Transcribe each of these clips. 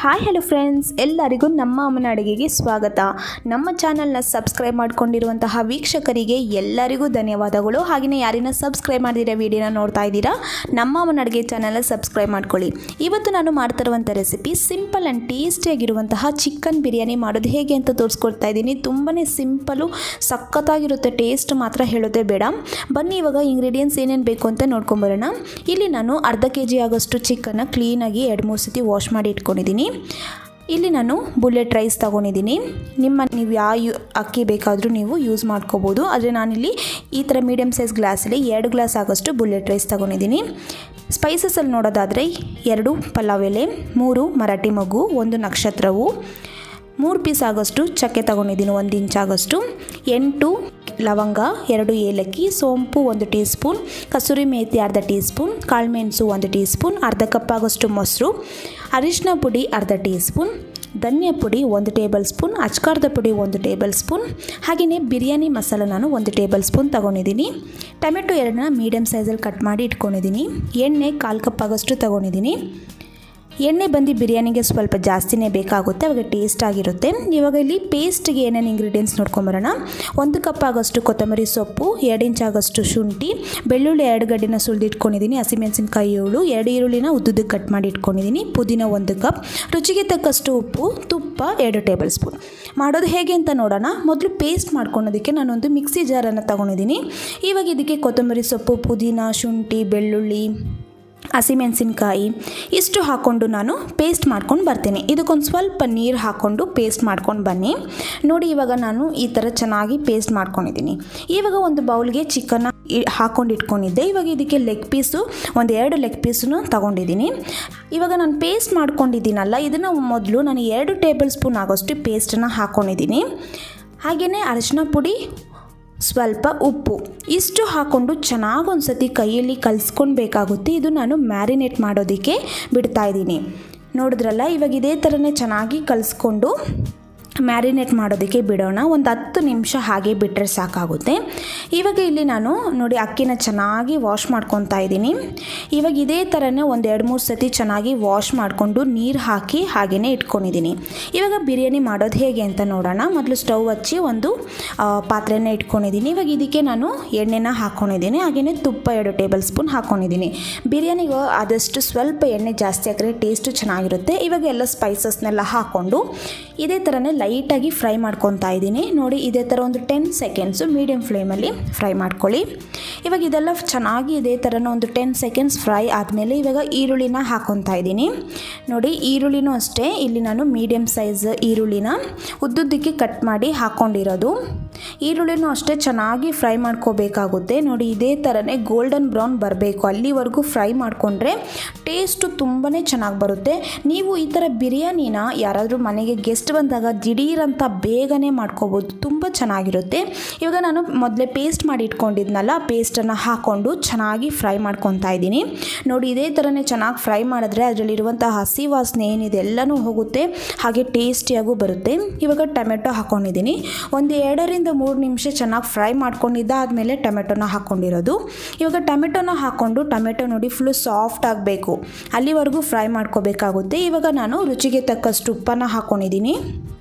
Hi hello friends, ಎಲ್ಲರಿಗೂ ನಮ್ಮ ಅಮ್ಮನ ಅಡುಗೆಗೆ ಸ್ವಾಗತ. ನಮ್ಮ ಚಾನಲ್ನ ಸಬ್ಸ್ಕ್ರೈಬ್ ಮಾಡ್ಕೊಂಡಿರುವಂತಹ ವೀಕ್ಷಕರಿಗೆ ಎಲ್ಲರಿಗೂ ಧನ್ಯವಾದಗಳು. ಹಾಗೆಯೇ ಯಾರಿನ ಸಬ್ಸ್ಕ್ರೈಬ್ ಮಾಡಿದಿರೋ ವಿಡಿಯೋನ ನೋಡ್ತಾ ಇದ್ದೀರಾ, ನಮ್ಮ ಅಮ್ಮನ ಅಡುಗೆ ಚಾನಲ್ನ ಸಬ್ಸ್ಕ್ರೈಬ್ ಮಾಡ್ಕೊಳ್ಳಿ. ಇವತ್ತು ನಾನು ಮಾಡ್ತಿರುವಂಥ ರೆಸಿಪಿ ಸಿಂಪಲ್ ಆ್ಯಂಡ್ ಟೇಸ್ಟಿಯಾಗಿರುವಂತಹ ಚಿಕನ್ ಬಿರಿಯಾನಿ ಮಾಡೋದು ಹೇಗೆ ಅಂತ ತೋರಿಸ್ಕೊಡ್ತಾ ಇದ್ದೀನಿ. ತುಂಬಾ ಸಿಂಪಲು, ಸಖತ್ತಾಗಿರುತ್ತೆ. ಟೇಸ್ಟ್ ಮಾತ್ರ ಹೇಳೋದೇ ಬೇಡ. ಬನ್ನಿ ಇವಾಗ ಇಂಗ್ರೀಡಿಯೆಂಟ್ಸ್ ಏನೇನು ಬೇಕು ಅಂತ ನೋಡ್ಕೊಂಬರೋಣ. ಇಲ್ಲಿ ನಾನು ಅರ್ಧ kg ಆಗೋಷ್ಟು ಚಿಕನ್ನ ಕ್ಲೀನಾಗಿ 2-3 ಸತಿ ವಾಶ್ ಮಾಡಿ ಇಟ್ಕೊಂಡಿದ್ದೀನಿ. ಇಲ್ಲಿ ನಾನು ಬುಲೆಟ್ ರೈಸ್ ತೊಗೊಂಡಿದ್ದೀನಿ. ನೀವು ಯಾವ ಅಕ್ಕಿ ಬೇಕಾದರೂ ನೀವು ಯೂಸ್ ಮಾಡ್ಕೋಬೋದು. ಆದರೆ ನಾನಿಲ್ಲಿ ಈ ಥರ ಮೀಡಿಯಮ್ ಸೈಜ್ ಗ್ಲಾಸಲ್ಲಿ 2 ಗ್ಲಾಸ್ ಆಗೋಷ್ಟು ಬುಲೆಟ್ ರೈಸ್ ತೊಗೊಂಡಿದ್ದೀನಿ. ಸ್ಪೈಸಸಲ್ಲಿ ನೋಡೋದಾದರೆ 2 ಪಲಾವ್ ಎಲೆ, 3 ಮರಾಠಿ ಮೊಗ್ಗು, 1 ನಕ್ಷತ್ರವು, 3 ಪೀಸ್ ಆಗೋಷ್ಟು ಚಕ್ಕೆ ತೊಗೊಂಡಿದ್ದೀನಿ, 1 ಇಂಚ್ ಆಗೋಷ್ಟು, 8 ಲವಂಗ, 2 ಏಲಕ್ಕಿ, ಸೋಂಪು 1 ಟೀ ಸ್ಪೂನ್, ಕಸೂರಿ ಮೇಥಿ ಅರ್ಧ ಟೀ ಸ್ಪೂನ್, ಕಾಳುಮೆಣಸು 1 ಟೀ ಸ್ಪೂನ್, ಅರ್ಧ ಕಪ್ ಆಗೋಷ್ಟು ಮೊಸರು, ಅರಿಶಿನ ಪುಡಿ ಅರ್ಧ ಟೀ ಸ್ಪೂನ್, ಧನಿಯಾ ಪುಡಿ 1 ಟೇಬಲ್ ಸ್ಪೂನ್, ಅಚ್ಕಾರದ ಪುಡಿ 1 ಟೇಬಲ್ ಸ್ಪೂನ್, ಹಾಗೆಯೇ ಬಿರಿಯಾನಿ ಮಸಾಲ ನಾನು 1 ಟೇಬಲ್ ಸ್ಪೂನ್ ತೊಗೊಂಡಿದ್ದೀನಿ. ಟೊಮೆಟೊ 2ನ ಮೀಡಿಯಮ್ ಸೈಜಲ್ಲಿ ಕಟ್ ಮಾಡಿ ಇಟ್ಕೊಂಡಿದ್ದೀನಿ. ಎಣ್ಣೆ 1/4 ಕಪ್ ಆಗೋಷ್ಟು ತೊಗೊಂಡಿದ್ದೀನಿ. ಎಣ್ಣೆ ಬಂದು ಬಿರಿಯಾನಿಗೆ ಸ್ವಲ್ಪ ಜಾಸ್ತಿನೇ ಬೇಕಾಗುತ್ತೆ, ಅವಾಗ ಟೇಸ್ಟ್ ಆಗಿರುತ್ತೆ. ಇವಾಗ ಇಲ್ಲಿ ಪೇಸ್ಟ್ಗೆ ಏನೇನು ಇಂಗ್ರೀಡಿಯೆಂಟ್ಸ್ ನೋಡ್ಕೊಂಬರೋಣ. 1 ಕಪ್ ಆಗೋಷ್ಟು ಕೊತ್ತಂಬರಿ ಸೊಪ್ಪು, 2 ಇಂಚ್ ಆಗೋಷ್ಟು ಶುಂಠಿ, ಬೆಳ್ಳುಳ್ಳಿ 2 ಗಡ್ಡೆನ ಸುಲಿದಿಟ್ಕೊಂಡಿದ್ದೀನಿ, ಹಸಿಮೆಣಸಿನಕಾಯಿ 7, 2 ಈರುಳ್ಳಿನ ಉದ್ದುದಕ್ಕೆ ಕಟ್ ಮಾಡಿ ಇಟ್ಕೊಂಡಿದ್ದೀನಿ, ಪುದೀನ 1 ಕಪ್, ರುಚಿಗೆ ತಕ್ಕಷ್ಟು ಉಪ್ಪು, ತುಪ್ಪ 2 ಟೇಬಲ್ ಸ್ಪೂನ್. ಮಾಡೋದು ಹೇಗೆ ಅಂತ ನೋಡೋಣ. ಮೊದಲು ಪೇಸ್ಟ್ ಮಾಡ್ಕೊಳೋದಕ್ಕೆ ನಾನೊಂದು ಮಿಕ್ಸಿ ಜಾರನ್ನು ತೊಗೊಂಡಿದ್ದೀನಿ. ಇವಾಗ ಇದಕ್ಕೆ ಕೊತ್ತಂಬರಿ ಸೊಪ್ಪು, ಪುದೀನ, ಶುಂಠಿ, ಬೆಳ್ಳುಳ್ಳಿ, ಹಸಿಮೆಣಸಿನ್ಕಾಯಿ ಇಷ್ಟು ಹಾಕ್ಕೊಂಡು ನಾನು ಪೇಸ್ಟ್ ಮಾಡ್ಕೊಂಡು ಬರ್ತೀನಿ. ಇದಕ್ಕೊಂದು ಸ್ವಲ್ಪ ನೀರು ಹಾಕ್ಕೊಂಡು ಪೇಸ್ಟ್ ಮಾಡ್ಕೊಂಡು ಬನ್ನಿ. ನೋಡಿ, ಇವಾಗ ನಾನು ಈ ಥರ ಚೆನ್ನಾಗಿ ಪೇಸ್ಟ್ ಮಾಡ್ಕೊಂಡಿದ್ದೀನಿ. ಇವಾಗ ಒಂದು ಬೌಲ್ಗೆ ಚಿಕನ್ನ ಹಾಕ್ಕೊಂಡು ಇಟ್ಕೊಂಡಿದ್ದೆ. ಇವಾಗ ಇದಕ್ಕೆ ಲೆಗ್ ಪೀಸು 2 ಲೆಗ್ ಪೀಸನ್ನು ತೊಗೊಂಡಿದ್ದೀನಿ. ಇವಾಗ ನಾನು ಪೇಸ್ಟ್ ಮಾಡ್ಕೊಂಡಿದ್ದೀನಲ್ಲ, ಇದನ್ನು ಮೊದಲು ನಾನು 2 ಟೇಬಲ್ ಸ್ಪೂನ್ ಆಗೋಷ್ಟು ಪೇಸ್ಟನ್ನು ಹಾಕ್ಕೊಂಡಿದ್ದೀನಿ. ಹಾಗೆಯೇ ಅರಿಶಿನ ಪುಡಿ, ಸ್ವಲ್ಪ ಉಪ್ಪು ಇಷ್ಟು ಹಾಕ್ಕೊಂಡು ಚೆನ್ನಾಗಿ ಒಂದು ಸತಿ ಕೈಯಲ್ಲಿ ಕಲಿಸ್ಕೊಳ್ಬೇಕಾಗುತ್ತೆ. ಇದು ನಾನು ಮ್ಯಾರಿನೇಟ್ ಮಾಡೋದಕ್ಕೆ ಬಿಡ್ತಾಯಿದ್ದೀನಿ. ನೋಡಿದ್ರಲ್ಲ, ಇವಾಗ ಇದೇ ಥರನೇ ಚೆನ್ನಾಗಿ ಕಲಿಸ್ಕೊಂಡು ಮ್ಯಾರಿನೇಟ್ ಮಾಡೋದಕ್ಕೆ ಬಿಡೋಣ. ಒಂದು 10 ನಿಮಿಷ ಹಾಗೆ ಬಿಟ್ಟರೆ ಸಾಕಾಗುತ್ತೆ. ಇವಾಗ ಇಲ್ಲಿ ನಾನು ನೋಡಿ ಅಕ್ಕಿನ ಚೆನ್ನಾಗಿ ವಾಶ್ ಮಾಡ್ಕೊತಾ ಇದ್ದೀನಿ. ಇವಾಗ ಇದೇ ಥರನೇ ಒಂದು 2-3 ಸತಿ ಚೆನ್ನಾಗಿ ವಾಶ್ ಮಾಡಿಕೊಂಡು ನೀರು ಹಾಕಿ ಹಾಗೆಯೇ ಇಟ್ಕೊಂಡಿದ್ದೀನಿ. ಇವಾಗ ಬಿರಿಯಾನಿ ಮಾಡೋದು ಹೇಗೆ ಅಂತ ನೋಡೋಣ. ಮೊದಲು ಸ್ಟವ್ ಹಚ್ಚಿ ಒಂದು ಪಾತ್ರೆನ ಇಟ್ಕೊಂಡಿದ್ದೀನಿ. ಇವಾಗ ಇದಕ್ಕೆ ನಾನು ಎಣ್ಣೆನ ಹಾಕ್ಕೊಂಡಿದ್ದೀನಿ, ಹಾಗೆಯೇ ತುಪ್ಪ 2 ಟೇಬಲ್ ಸ್ಪೂನ್ ಹಾಕ್ಕೊಂಡಿದ್ದೀನಿ. ಬಿರಿಯಾನಿಗೆ ಆದಷ್ಟು ಸ್ವಲ್ಪ ಎಣ್ಣೆ ಜಾಸ್ತಿ ಹಾಕಿದ್ರೆ ಟೇಸ್ಟು ಚೆನ್ನಾಗಿರುತ್ತೆ. ಇವಾಗ ಎಲ್ಲ ಸ್ಪೈಸಸ್ನೆಲ್ಲ ಹಾಕ್ಕೊಂಡು ಇದೇ ಥರನೇ ಲೈಟಾಗಿ ಫ್ರೈ ಮಾಡ್ಕೊತಾ ಇದ್ದೀನಿ. ನೋಡಿ, ಇದೇ ಥರ ಒಂದು 10 ಸೆಕೆಂಡ್ಸು ಮೀಡಿಯಮ್ ಫ್ಲೇಮಲ್ಲಿ ಫ್ರೈ ಮಾಡ್ಕೊಳ್ಳಿ. ಇವಾಗ ಇದೆಲ್ಲ ಚೆನ್ನಾಗಿ ಇದೇ ಥರನ ಒಂದು 10 ಸೆಕೆಂಡ್ಸ್ ಫ್ರೈ ಆದಮೇಲೆ ಇವಾಗ ಈರುಳ್ಳಿನ ಹಾಕ್ಕೊತಾ ಇದ್ದೀನಿ. ನೋಡಿ, ಈರುಳ್ಳಿನೂ ಅಷ್ಟೇ, ಇಲ್ಲಿ ನಾನು ಮೀಡಿಯಮ್ ಸೈಜ್ ಈರುಳ್ಳಿನ ಉದ್ದುದ್ದಕ್ಕೆ ಕಟ್ ಮಾಡಿ ಹಾಕ್ಕೊಂಡಿರೋದು. ಈರುಳ್ಳಿನೂ ಅಷ್ಟೇ ಚೆನ್ನಾಗಿ ಫ್ರೈ ಮಾಡ್ಕೋಬೇಕಾಗುತ್ತೆ. ನೋಡಿ, ಇದೇ ಥರನೇ ಗೋಲ್ಡನ್ ಬ್ರೌನ್ ಬರಬೇಕು, ಅಲ್ಲಿವರೆಗೂ ಫ್ರೈ ಮಾಡಿಕೊಂಡ್ರೆ ಟೇಸ್ಟು ತುಂಬಾ ಚೆನ್ನಾಗಿ ಬರುತ್ತೆ. ನೀವು ಈ ಥರ ಬಿರಿಯಾನಿನ ಯಾರಾದರೂ ಮನೆಗೆ ಗೆಸ್ಟ್ ಬಂದಾಗ ದಿಢೀರಂತ ಬೇಗನೆ ಮಾಡ್ಕೋಬೋದು, ತುಂಬ ಚೆನ್ನಾಗಿರುತ್ತೆ. ಇವಾಗ ನಾನು ಮೊದಲೇ ಪೇಸ್ಟ್ ಮಾಡಿ ಇಟ್ಕೊಂಡಿದ್ನಲ್ಲ, ಪೇಸ್ಟನ್ನು ಹಾಕ್ಕೊಂಡು ಚೆನ್ನಾಗಿ ಫ್ರೈ ಮಾಡ್ಕೊತಾ ಇದ್ದೀನಿ. ನೋಡಿ, ಇದೇ ಥರನೇ ಚೆನ್ನಾಗಿ ಫ್ರೈ ಮಾಡಿದ್ರೆ ಅದರಲ್ಲಿರುವಂಥ ಹಸಿ ವಾಸನೆ ಏನಿದೆ ಎಲ್ಲನೂ ಹೋಗುತ್ತೆ, ಹಾಗೆ ಟೇಸ್ಟಿಯಾಗೂ ಬರುತ್ತೆ. ಇವಾಗ ಟೊಮೆಟೊ ಹಾಕ್ಕೊಂಡಿದ್ದೀನಿ. ಒಂದು 2-3 ನಿಮಿಷ ಚೆನ್ನಾಗಿ ಫ್ರೈ ಮಾಡ್ಕೊಂಡಿದ್ದಾದಮೇಲೆ ಟೊಮೆಟೊನ ಹಾಕ್ಕೊಂಡಿರೋದು. ಇವಾಗ ಟೊಮೆಟೊನ ಹಾಕ್ಕೊಂಡು ಟೊಮೆಟೊ ನೋಡಿ ಫುಲ್ಲು ಸಾಫ್ಟ್ ಆಗಬೇಕು, ಅಲ್ಲಿವರೆಗೂ ಫ್ರೈ ಮಾಡ್ಕೋಬೇಕಾಗುತ್ತೆ. ಇವಾಗ ನಾನು ರುಚಿಗೆ ತಕ್ಕಷ್ಟು ಉಪ್ಪನ್ನು ಹಾಕ್ಕೊಂಡಿದ್ದೀನಿ.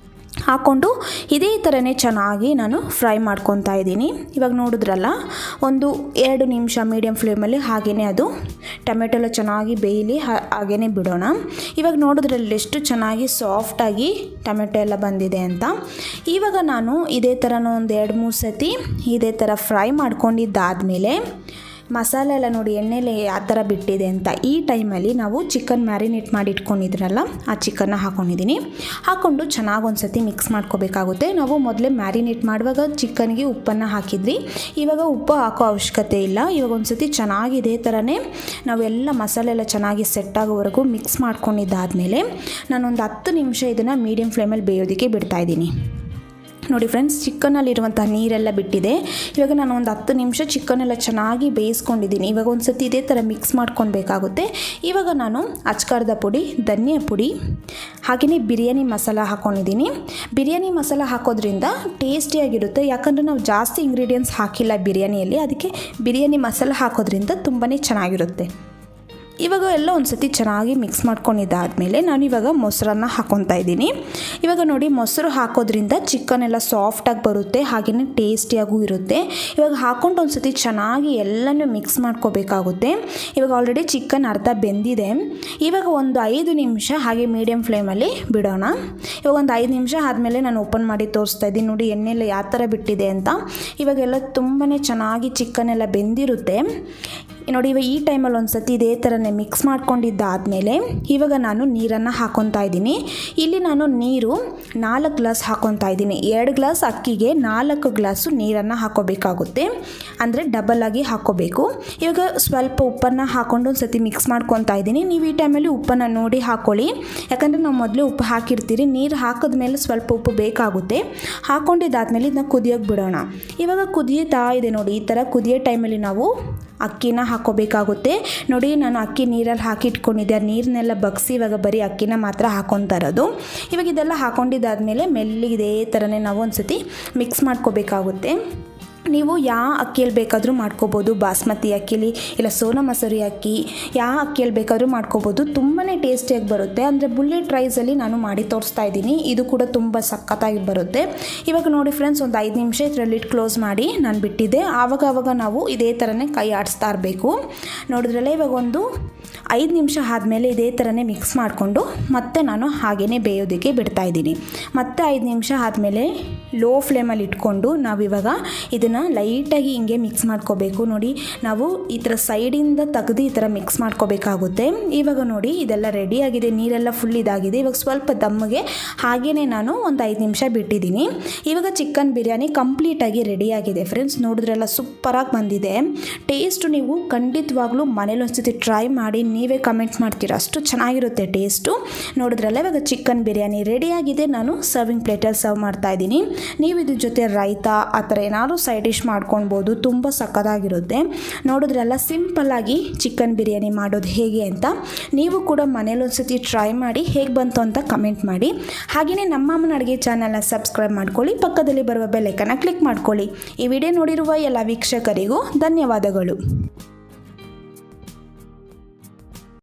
ಹಾಕ್ಕೊಂಡು ಇದೇ ಥರನೇ ಚೆನ್ನಾಗಿ ನಾನು ಫ್ರೈ ಮಾಡ್ಕೊತಾ ಇದ್ದೀನಿ. ಇವಾಗ ನೋಡಿದ್ರಲ್ಲ, ಒಂದು 2 ನಿಮಿಷ ಮೀಡಿಯಮ್ ಫ್ಲೇಮಲ್ಲಿ ಹಾಗೆಯೇ ಅದು ಟೊಮೆಟೊ ಎಲ್ಲ ಚೆನ್ನಾಗಿ ಬೇಯಲಿ, ಹಾಗೆಯೇ ಬಿಡೋಣ. ಇವಾಗ ನೋಡಿದ್ರಲ್ಲಿ ಎಷ್ಟು ಚೆನ್ನಾಗಿ ಸಾಫ್ಟಾಗಿ ಟೊಮೆಟೊ ಎಲ್ಲ ಬಂದಿದೆ ಅಂತ. ಇವಾಗ ನಾನು ಇದೇ ಥರನೂ ಒಂದು 2-3 ಸತಿ ಇದೇ ಥರ ಫ್ರೈ ಮಾಡ್ಕೊಂಡಿದ್ದಾದಮೇಲೆ ಮಸಾಲೆ ಎಲ್ಲ ನೋಡಿ ಎಣ್ಣೆಲೆ ಯಾವ ಥರ ಬಿಟ್ಟಿದೆ ಅಂತ, ಈ ಟೈಮಲ್ಲಿ ನಾವು ಚಿಕನ್ ಮ್ಯಾರಿನೇಟ್ ಮಾಡಿ ಇಟ್ಕೊಂಡಿದ್ರಲ್ಲ ಆ ಚಿಕನ್ನ ಹಾಕ್ಕೊಂಡಿದ್ದೀನಿ. ಹಾಕ್ಕೊಂಡು ಚೆನ್ನಾಗಿ ಒಂದು ಸತಿ ಮಿಕ್ಸ್ ಮಾಡ್ಕೋಬೇಕಾಗುತ್ತೆ. ನಾವು ಮೊದಲೇ ಮ್ಯಾರಿನೇಟ್ ಮಾಡುವಾಗ ಚಿಕನ್ಗೆ ಉಪ್ಪನ್ನು ಹಾಕಿದ್ರಿ, ಇವಾಗ ಉಪ್ಪು ಹಾಕೋ ಅವಶ್ಯಕತೆ ಇಲ್ಲ. ಇವಾಗ ಒಂದು ಸತಿ ಚೆನ್ನಾಗಿ ಇದೇ ಥರನೇ ನಾವೆಲ್ಲ ಮಸಾಲೆ ಎಲ್ಲ ಚೆನ್ನಾಗಿ ಸೆಟ್ ಆಗೋವರೆಗೂ ಮಿಕ್ಸ್ ಮಾಡ್ಕೊಂಡಿದ್ದಾದಮೇಲೆ ನಾನೊಂದು 10 ನಿಮಿಷ ಇದನ್ನು ಮೀಡಿಯಮ್ ಫ್ಲೇಮಲ್ಲಿ ಬೇಯೋದಕ್ಕೆ ಬಿಡ್ತಾಯಿದ್ದೀನಿ. ನೋಡಿ ಫ್ರೆಂಡ್ಸ್, ಚಿಕನ್ನಲ್ಲಿರುವಂಥ ನೀರೆಲ್ಲ ಬಿಟ್ಟಿದೆ. ಇವಾಗ ನಾನು ಒಂದು 10 ನಿಮಿಷ ಚಿಕನ್ನೆಲ್ಲ ಚೆನ್ನಾಗಿ ಬೇಯಿಸ್ಕೊಂಡಿದ್ದೀನಿ. ಇವಾಗ ಒಂದು ಸತಿ ಇದೇ ಥರ ಮಿಕ್ಸ್ ಮಾಡ್ಕೊಳ್ಬೇಕಾಗುತ್ತೆ. ಇವಾಗ ನಾನು ಅಚ್ಕಾರದ ಪುಡಿ, ಧನಿಯಾ ಪುಡಿ, ಹಾಗೆಯೇ ಬಿರಿಯಾನಿ ಮಸಾಲ ಹಾಕ್ಕೊಂಡಿದ್ದೀನಿ. ಬಿರಿಯಾನಿ ಮಸಾಲ ಹಾಕೋದ್ರಿಂದ ಟೇಸ್ಟಿಯಾಗಿರುತ್ತೆ, ಯಾಕಂದರೆ ನಾವು ಜಾಸ್ತಿ ಇಂಗ್ರೀಡಿಯೆಂಟ್ಸ್ ಹಾಕಿಲ್ಲ ಬಿರಿಯಾನಿಯಲ್ಲಿ, ಅದಕ್ಕೆ ಬಿರಿಯಾನಿ ಮಸಾಲ ಹಾಕೋದ್ರಿಂದ ತುಂಬಾ ಚೆನ್ನಾಗಿರುತ್ತೆ. ಇವಾಗ ಎಲ್ಲ ಒಂದು ಸತಿ ಚೆನ್ನಾಗಿ ಮಿಕ್ಸ್ ಮಾಡ್ಕೊಂಡಿದ್ದಾದಮೇಲೆ ನಾನು ಇವಾಗ ಮೊಸರನ್ನ ಹಾಕ್ಕೊತಾ ಇದ್ದೀನಿ. ಇವಾಗ ನೋಡಿ ಮೊಸರು ಹಾಕೋದ್ರಿಂದ ಚಿಕನ್ ಎಲ್ಲ ಸಾಫ್ಟಾಗಿ ಬರುತ್ತೆ, ಹಾಗೆಯೇ ಟೇಸ್ಟಿಯಾಗೂ ಇರುತ್ತೆ. ಇವಾಗ ಹಾಕ್ಕೊಂಡು ಒಂದು ಸತಿ ಚೆನ್ನಾಗಿ ಎಲ್ಲನೂ ಮಿಕ್ಸ್ ಮಾಡ್ಕೋಬೇಕಾಗುತ್ತೆ. ಇವಾಗ ಆಲ್ರೆಡಿ ಚಿಕನ್ ಅರ್ಧ ಬೆಂದಿದೆ. ಇವಾಗ ಒಂದು 5 ನಿಮಿಷ ಹಾಗೆ ಮೀಡಿಯಮ್ ಫ್ಲೇಮಲ್ಲಿ ಬಿಡೋಣ. ಇವಾಗ ಒಂದು 5 ನಿಮಿಷ ಆದಮೇಲೆ ನಾನು ಓಪನ್ ಮಾಡಿ ತೋರಿಸ್ತಾ ಇದ್ದೀನಿ. ನೋಡಿ ಎಣ್ಣೆ ಎಲ್ಲ ಯಾವ ಥರ ಬಿಟ್ಟಿದೆ ಅಂತ. ಇವಾಗೆಲ್ಲ ತುಂಬಾ ಚೆನ್ನಾಗಿ ಚಿಕನ್ ಎಲ್ಲ ಬೆಂದಿರುತ್ತೆ ನೋಡಿ. ಇವಾಗ ಈ ಟೈಮಲ್ಲಿ ಒಂದು ಸತಿ ಇದೇ ಥರನೇ ಮಿಕ್ಸ್ ಮಾಡ್ಕೊಂಡಿದ್ದಾದಮೇಲೆ ಇವಾಗ ನಾನು ನೀರನ್ನು ಹಾಕ್ಕೊತಾ ಇದ್ದೀನಿ. ಇಲ್ಲಿ ನಾನು ನೀರು 4 ಗ್ಲಾಸ್ ಹಾಕ್ಕೊತಾ ಇದ್ದೀನಿ. 2 ಗ್ಲಾಸ್ ಅಕ್ಕಿಗೆ 4 ಗ್ಲಾಸು ನೀರನ್ನು ಹಾಕ್ಕೋಬೇಕಾಗುತ್ತೆ, ಅಂದರೆ ಡಬಲಾಗಿ ಹಾಕ್ಕೋಬೇಕು. ಇವಾಗ ಸ್ವಲ್ಪ ಉಪ್ಪನ್ನು ಹಾಕ್ಕೊಂಡು ಒಂದು ಸತಿ ಮಿಕ್ಸ್ ಮಾಡ್ಕೊತಾ ಇದ್ದೀನಿ. ನೀವು ಈ ಟೈಮಲ್ಲಿ ಉಪ್ಪನ್ನು ನೋಡಿ ಹಾಕ್ಕೊಳ್ಳಿ, ಯಾಕಂದರೆ ನಾವು ಮೊದಲೇ ಉಪ್ಪು ಹಾಕಿರ್ತೀರಿ. ನೀರು ಹಾಕಿದ್ಮೇಲೆ ಸ್ವಲ್ಪ ಉಪ್ಪು ಬೇಕಾಗುತ್ತೆ. ಹಾಕ್ಕೊಂಡಿದ್ದಾದಮೇಲೆ ಇದನ್ನ ಕುದಿಯೋಕ್ಕೆ ಬಿಡೋಣ. ಇವಾಗ ಕುದಿಯುತ್ತಾ ಇದೆ ನೋಡಿ. ಈ ಥರ ಕುದಿಯೋ ಟೈಮಲ್ಲಿ ನಾವು ಅಕ್ಕಿನ ಹಾಕ್ಕೋಬೇಕಾಗುತ್ತೆ. ನೋಡಿ ನಾನು ಅಕ್ಕಿ ನೀರಲ್ಲಿ ಹಾಕಿಟ್ಕೊಂಡಿದ್ದೆ, ನೀರನ್ನೆಲ್ಲ ಬಗ್ಸಿ ಇವಾಗ ಬರೀ ಅಕ್ಕಿನ ಮಾತ್ರ ಹಾಕ್ಕೊತಾ ಇರೋದು. ಇವಾಗ ಇದೆಲ್ಲ ಹಾಕ್ಕೊಂಡಿದ್ದಾದಮೇಲೆ ಮೆಲ್ಲಿಗೆ ಇದೇ ಥರನೇ ನಾವು ಒಂದು ಸತಿ ಮಿಕ್ಸ್ ಮಾಡ್ಕೋಬೇಕಾಗುತ್ತೆ. ನೀವು ಯಾವ ಅಕ್ಕಿಯಲ್ಲಿ ಬೇಕಾದರೂ ಮಾಡ್ಕೋಬೋದು, ಬಾಸ್ಮತಿ ಅಕ್ಕಿಲಿ ಇಲ್ಲ ಸೋನಾ ಮಸೂರಿ ಅಕ್ಕಿ, ಯಾವ ಅಕ್ಕಿಯಲ್ಲಿ ಬೇಕಾದರೂ ಮಾಡ್ಕೋಬೋದು. ತುಂಬಾ ಟೇಸ್ಟಿಯಾಗಿ ಬರುತ್ತೆ. ಅಂದರೆ ಬುಲೆಟ್ ರೈಸಲ್ಲಿ ನಾನು ಮಾಡಿ ತೋರಿಸ್ತಾ ಇದ್ದೀನಿ. ಇದು ಕೂಡ ತುಂಬ ಸಖತ್ತಾಗಿ ಬರುತ್ತೆ. ಇವಾಗ ನೋಡಿ ಫ್ರೆಂಡ್ಸ್, ಒಂದು 5 ನಿಮಿಷ ಇದರಲ್ಲಿ ಕ್ಲೋಸ್ ಮಾಡಿ ನಾನು ಬಿಟ್ಟಿದ್ದೆ. ಆವಾಗ ನಾವು ಇದೇ ಥರನೇ ಕೈ ಆಡಿಸ್ತಾ ಇರಬೇಕು. ನೋಡಿದ್ರಲ್ಲ, ಇವಾಗ ಒಂದು 5 ನಿಮಿಷ ಆದಮೇಲೆ ಇದೇ ಥರನೇ ಮಿಕ್ಸ್ ಮಾಡಿಕೊಂಡು ಮತ್ತೆ ನಾನು ಹಾಗೇ ಬೇಯೋದಕ್ಕೆ ಬಿಡ್ತಾಯಿದ್ದೀನಿ. ಮತ್ತೆ 5 ನಿಮಿಷ ಆದಮೇಲೆ ಲೋ ಫ್ಲೇಮಲ್ಲಿ ಇಟ್ಕೊಂಡು ನಾವಿವಾಗ ಇದನ್ನು ಲೈಟಾಗಿ ಹಿಂಗೆ ಮಿಕ್ಸ್ ಮಾಡ್ಕೋಬೇಕು. ನೋಡಿ ನಾವು ಈ ಥರ ಸೈಡಿಂದ ತೆಗೆದು ಈ ಥರ ಮಿಕ್ಸ್ ಮಾಡ್ಕೋಬೇಕಾಗುತ್ತೆ. ಇವಾಗ ನೋಡಿ ಇದೆಲ್ಲ ರೆಡಿಯಾಗಿದೆ, ನೀರೆಲ್ಲ ಫುಲ್ ಇದಾಗಿದೆ. ಇವಾಗ ಸ್ವಲ್ಪ ದಮ್ಮಗೆ ಹಾಗೇ ನಾನು ಒಂದು 5 ನಿಮಿಷ ಬಿಟ್ಟಿದ್ದೀನಿ. ಇವಾಗ ಚಿಕನ್ ಬಿರಿಯಾನಿ ಕಂಪ್ಲೀಟಾಗಿ ರೆಡಿಯಾಗಿದೆ ಫ್ರೆಂಡ್ಸ್. ನೋಡಿದ್ರೆಲ್ಲ ಸೂಪರಾಗಿ ಬಂದಿದೆ. ಟೇಸ್ಟು ನೀವು ಖಂಡಿತವಾಗ್ಲೂ ಮನೇಲಿ ಒಂದ್ಸತಿ ಟ್ರೈ ಮಾಡಿ ನೀವೇ ಕಮೆಂಟ್ ಮಾಡ್ತೀರಾ, ಅಷ್ಟು ಚೆನ್ನಾಗಿರುತ್ತೆ ಟೇಸ್ಟು. ನೋಡಿದ್ರಲ್ಲ, ಇವಾಗ ಚಿಕನ್ ಬಿರಿಯಾನಿ ರೆಡಿಯಾಗಿದೆ. ನಾನು ಸರ್ವಿಂಗ್ ಪ್ಲೇಟಲ್ಲಿ ಸರ್ವ್ ಮಾಡ್ತಾ ಇದ್ದೀನಿ. ನೀವು ಇದ್ರ ಜೊತೆ ರೈತಾ ಆ ಥರ ಏನಾದರೂ ಸೈಡ್ ಡಿಶ್ ಮಾಡ್ಕೊಳ್ಬೋದು, ತುಂಬ ಸಕ್ಕತ್ತಾಗಿರುತ್ತೆ. ನೋಡಿದ್ರಲ್ಲ, ಸಿಂಪಲ್ಲಾಗಿ ಚಿಕನ್ ಬಿರಿಯಾನಿ ಮಾಡೋದು ಹೇಗೆ ಅಂತ ನೀವು ಕೂಡ ಮನೇಲಿ ಒಂದ್ಸತಿ ಟ್ರೈ ಮಾಡಿ ಹೇಗೆ ಬಂತು ಅಂತ ಕಮೆಂಟ್ ಮಾಡಿ. ಹಾಗೆಯೇ ನಮ್ಮ ಅಮ್ಮನ ಅಡುಗೆ ಚಾನಲ್ನ ಸಬ್ಸ್ಕ್ರೈಬ್ ಮಾಡ್ಕೊಳ್ಳಿ, ಪಕ್ಕದಲ್ಲಿ ಬರುವ ಬೆಲ್ ಐಕನ್ನ ಕ್ಲಿಕ್ ಮಾಡ್ಕೊಳ್ಳಿ. ಈ ವಿಡಿಯೋ ನೋಡಿರುವ ಎಲ್ಲ ವೀಕ್ಷಕರಿಗೂ ಧನ್ಯವಾದಗಳು.